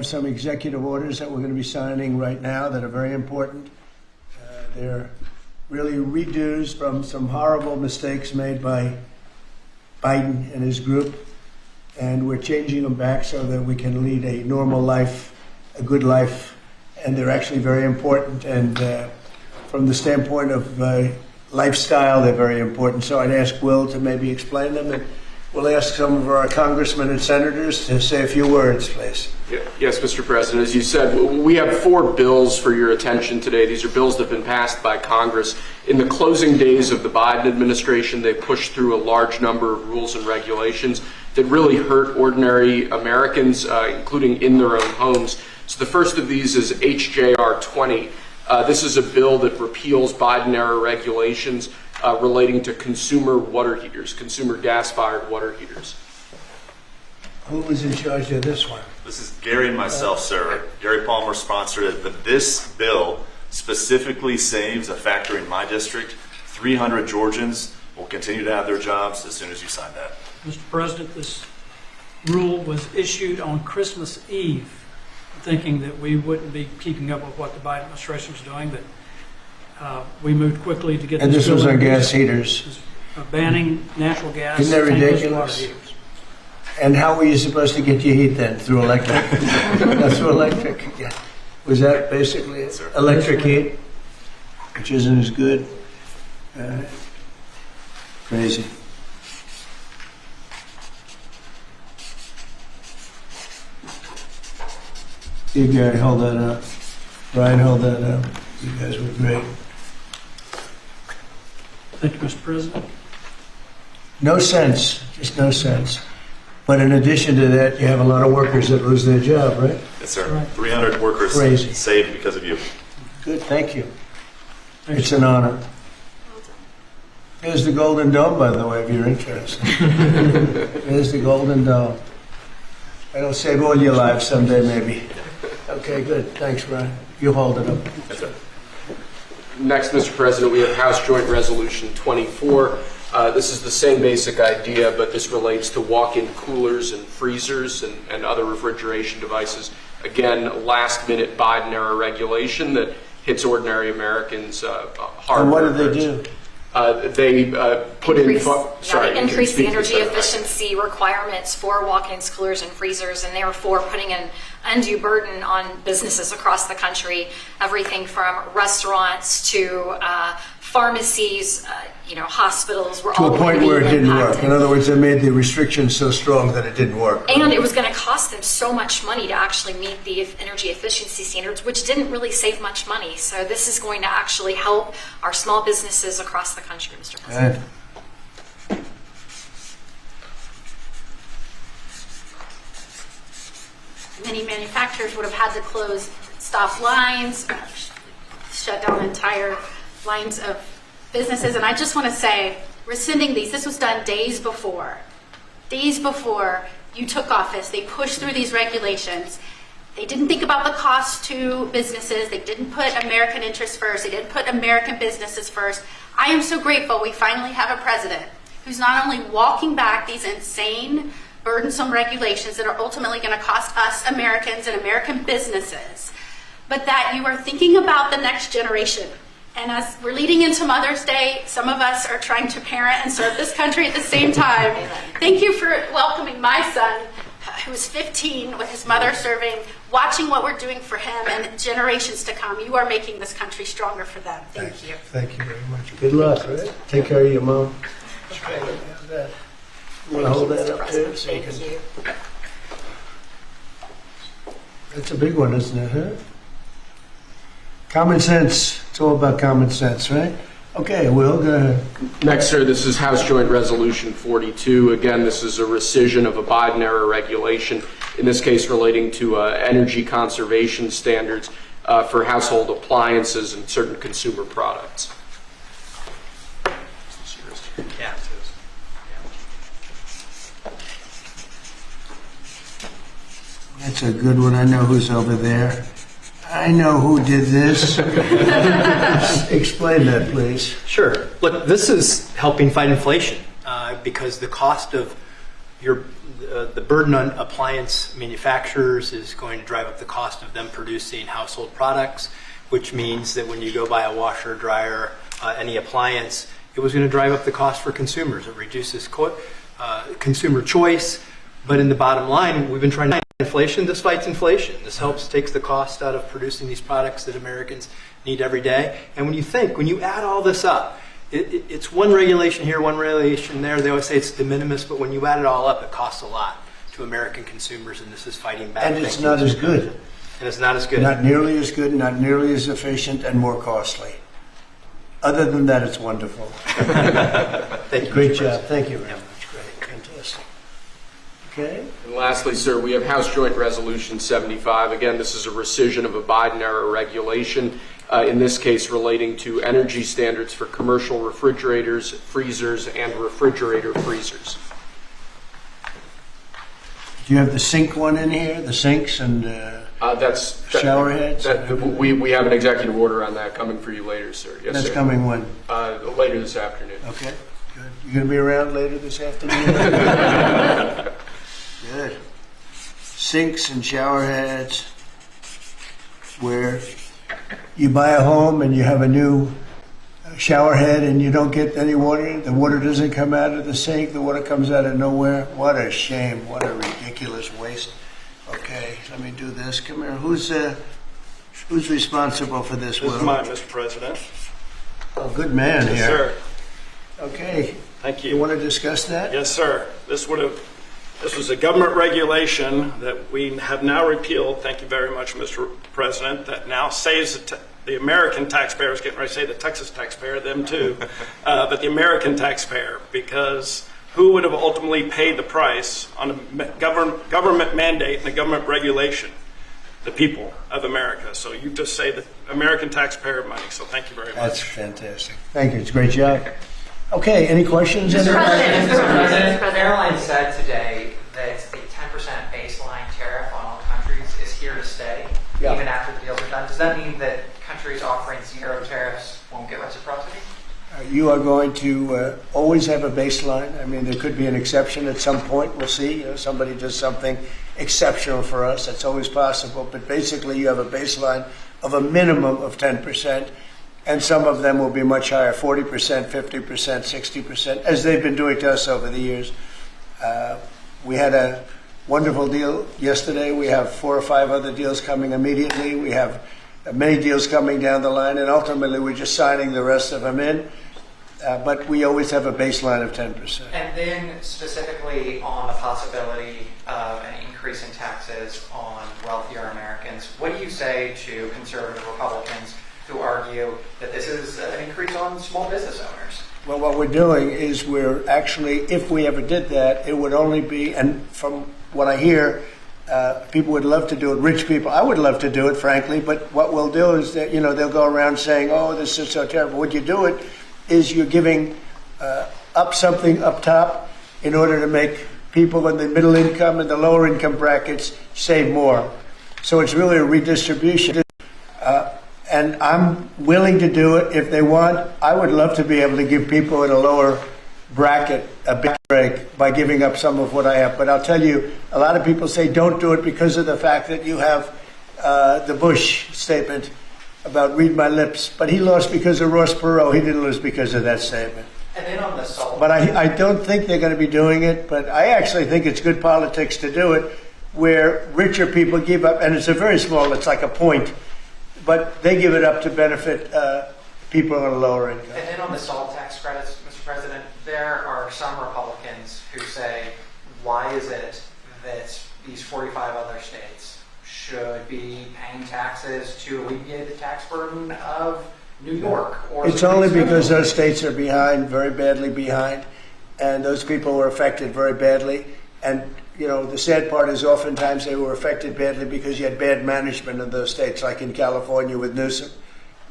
Some executive orders that we're going to be signing right now that are very important. They're really redos from some horrible mistakes made by Biden and his group, and we're changing them back so that we can lead a normal life, a good life, and they're actually very important, and from the standpoint of lifestyle, they're very important. So I'd ask Will to maybe explain them, and we'll ask some of our congressmen and senators to say a few words, please. Yes, Mr. President. As you said, we have 4 bills for your attention today. These are bills that have been passed by Congress. In the closing days of the Biden administration, they pushed through a large number of rules and regulations that really hurt ordinary Americans, including in their own homes. So the first of these is HJR 20. This is a bill that repeals Biden-era regulations relating to consumer water heaters, consumer gas-fired water heaters. Who was in charge of this one? This is Gary and myself, sir. Gary Palmer sponsored it, but this bill specifically saves a factory in my district. 300 Georgians will continue to have their jobs as soon as you sign that. Mr. President, this rule was issued on Christmas Eve, thinking that we wouldn't be keeping up with what the Biden administration was doing, but we moved quickly to get And this this was bill on gas introduced. heaters. Banning natural gas. Isn't that tankless ridiculous? water heaters. And how were you supposed to get your heat then? Through electric? That's through electric. Yeah. Was that basically it? Sir. Electric heat, which isn't as good. Crazy. You Gary, hold that up. Brian, hold that up. You guys were great. Thank you, Mr. President. No sense, just no sense. But in addition to that, you have a lot of workers that lose their job, right? Yes, sir. Right. 300 workers Crazy. saved because of you. Good, thank you. Thank It's you. an honor. Here's the Golden Dome, by the way, if you're interested. There's the Golden Dome. It'll save all your lives someday, maybe. Okay, good. Thanks, Brian. You hold it up. Yes, sir. Next, Mr. President, we have House Joint Resolution 24. This is the same basic idea, but this relates to walk-in coolers and freezers and other refrigeration devices. Again, last-minute Biden-era regulation that hits ordinary Americans hard. And what did they do? They put increase, in... they increased the energy efficiency. efficiency requirements for walk-ins, coolers, and freezers, and therefore putting an undue burden on businesses across the country. Everything from restaurants to pharmacies, hospitals were To all a point going to where be it didn't work. impacted. In other words, they made the restrictions so strong that it didn't work. And it was going to cost them so much money to actually meet the energy efficiency standards, which didn't really save much money. So this is going to actually help our small businesses across the country, Mr. President. Good. Many manufacturers would have had to stop lines, shut down entire lines of businesses. And I just want to say, rescinding these, this was done days before you took office. They pushed through these regulations. They didn't think about the cost to businesses. They didn't put American interests first. They didn't put American businesses first. I am so grateful we finally have a president who's not only walking back these insane, burdensome regulations that are ultimately going to cost us Americans and American businesses, but that you are thinking about the next generation. And as we're leading into Mother's Day, some of us are trying to parent and serve this country at the same time. Thank you for welcoming my son, who is 15, with his mother serving, watching what we're doing for him and generations to come. You are making this country stronger for them. Thank you. Thank you very much. Good luck, right? Take care of your mom. You want to hold that up too? So you Thank can- you. That's a big one, isn't it, huh? Common sense. It's all about common sense, right? Okay, Will, go ahead. Next, sir, this is House Joint Resolution 42. Again, this is a rescission of a Biden-era regulation, in this case relating to energy conservation standards for household appliances and certain consumer products. Yeah. That's a good one. I know who's over there. I know who did this. Explain that, please. Sure. Look, this is helping fight inflation because the cost of the burden on appliance manufacturers is going to drive up the cost of them producing household products, which means that when you go buy a washer, dryer, any appliance, it was going to drive up the cost for consumers. It reduces consumer choice, but in the bottom line, we've been trying to fight inflation. This fights inflation. This takes the cost out of producing these products that Americans need every day. And when you add all this up, it's one regulation here, one regulation there. They always say it's de minimis, but when you add it all up, it costs a lot to American consumers, and this is fighting back. And it's not as good. And it's not as good. Not nearly as good, not nearly as efficient, and more costly. Other than that, it's wonderful. Thank you. Great Mr. job. President. Thank you very much. Great. Fantastic. Okay. And lastly, sir, we have House Joint Resolution 75. Again, this is a rescission of a Biden-era regulation, in this case relating to energy standards for commercial refrigerators, freezers, and refrigerator freezers. Do you have the sink one in here? The sinks and shower heads? We have an executive order on that coming for you later, sir. Yes, That's sir. coming when? Later this afternoon. Okay, good. You going to be around later this afternoon? Good. Sinks and shower heads, where you buy a home and you have a new shower head and you don't get any water. The water doesn't come out of the sink. The water comes out of nowhere. What a shame. What a ridiculous waste. Okay, let me do this. Come here. Who's responsible for this? This is mine, Mr. President. Oh, good man here. Yes, sir. Okay. Thank You you. want to discuss that? Yes, sir. This was a government regulation that we have now repealed. Thank you very much, Mr. President. That now saves the American taxpayer. I was getting ready to say the Texas taxpayer, them too, but the American taxpayer, because who would have ultimately paid the price on a government mandate and a government regulation? The people of America. So you just say the American taxpayer money. So thank you very much. That's fantastic. Thank you. It's a great job. Okay, any questions? Mr. Anybody? President, Airlines said today that the 10% baseline tariff on all countries is here to stay, Yeah. even after the deals are done. Does that mean that countries offering zero tariffs won't get reciprocity? You are going to always have a baseline. I mean, there could be an exception at some point. We'll see. You know, somebody does something exceptional for us. That's always possible. But basically, you have a baseline of a minimum of 10%. And some of them will be much higher, 40%, 50%, 60%, as they've been doing to us over the years. We had a wonderful deal yesterday. We have 4 or 5 other deals coming immediately. We have many deals coming down the line, and ultimately we're just signing the rest of them in. But we always have a baseline of 10%. And then specifically on the possibility of an increase in taxes on wealthier Americans, what do you say to conservative Republicans who argue that this is an increase on small business owners? Well, what we're doing is we're actually, if we ever did that, it would only be, and from what I hear, people would love to do it, rich people. I would love to do it, frankly, but what we'll do is that, you know, they'll go around saying, oh, this is so terrible. What you do it is you're giving up something up top in order to make people in the middle income and the lower income brackets save more. So it's really a redistribution. And I'm willing to do it if they want. I would love to be able to give people in a lower bracket a big break by giving up some of what I have. But I'll tell you, a lot of people say don't do it because of the fact that you have the Bush statement about read my lips. But he lost because of Ross Perot. He didn't lose because of that statement. And then on the salt. But I don't think they're going to be doing it. But I actually think it's good politics to do it where richer people give up. And it's a very small, it's like a point. But they give it up to benefit people on a lower income. And then on the salt tax credits, Mr. President, there are some Republicans who say, why is it that these 45 other states should be paying taxes to alleviate the tax burden of New York? Or It's only because those states are behind, very badly behind, and those people were affected very badly. And you know, the sad part is oftentimes they were affected badly because you had bad management of those states, like in California with Newsom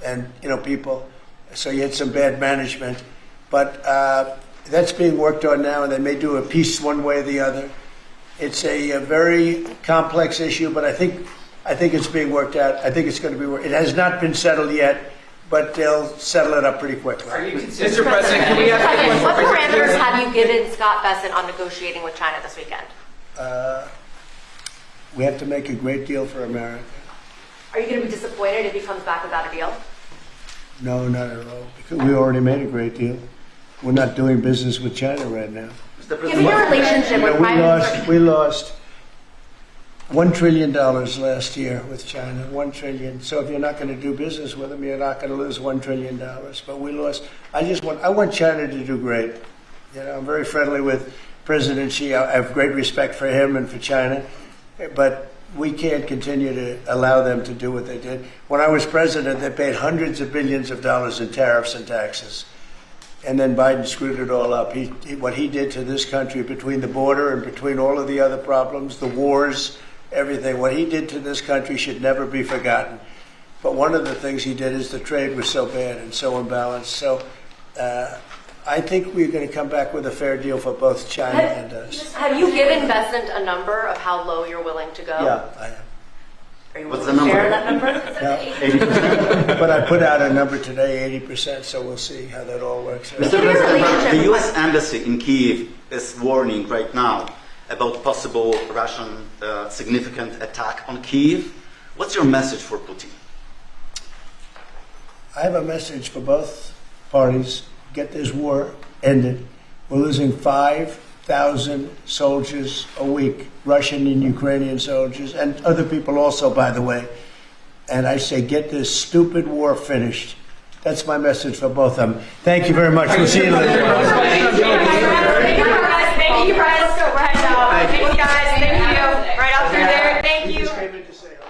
and, you know, people. So you had some bad management. But that's being worked on now, and they may do a piece one way or the other. It's a very complex issue, but I think it's being worked out. I think it's going to be worked. It has not been settled yet, but they'll settle it up pretty quickly. Are you Mr. President, can we ask you one What more parameters question? have you given Scott Bessent on negotiating with China this weekend? We have to make a great deal for America. Are you going to be disappointed if he comes back without a deal? No, not at all. Because we already made a great deal. We're not doing business with China right now. Given your relationship with We lost $1 trillion last year with China. $1 trillion. So if you're not going to do business with them, you're not going to lose $1 trillion. But we lost. I want China to do great. You know, I'm very friendly with President Xi. I have great respect for him and for China. But we can't continue to allow them to do what they did. When I was president, they paid hundreds of billions of dollars in tariffs and taxes. And then Biden screwed it all up. What he did to this country between the border and between all of the other problems, the wars, everything, what he did to this country should never be forgotten. But one of the things he did is the trade was so bad and so imbalanced. So I think we're going to come back with a fair deal for both China and us. Have you given Bessent a number of how low you're willing to go? Yeah, I am. Are you willing to share that number? Yeah. But I put out a number today, 80%, so we'll see how that all works out. Given your relationship The with U.S. Embassy in Kyiv is warning right now about possible Russian significant attack on Kyiv. What's your message for Putin? I have a message for both parties. Get this war ended. We're losing 5,000 soldiers a week, Russian and Ukrainian soldiers, and other people also, by the way. And I say, get this stupid war finished. That's my message for both of them. Thank you very much. We'll see you later. Thank you, guys. Thank you. Right out through there. Thank you. Just came in to say hi.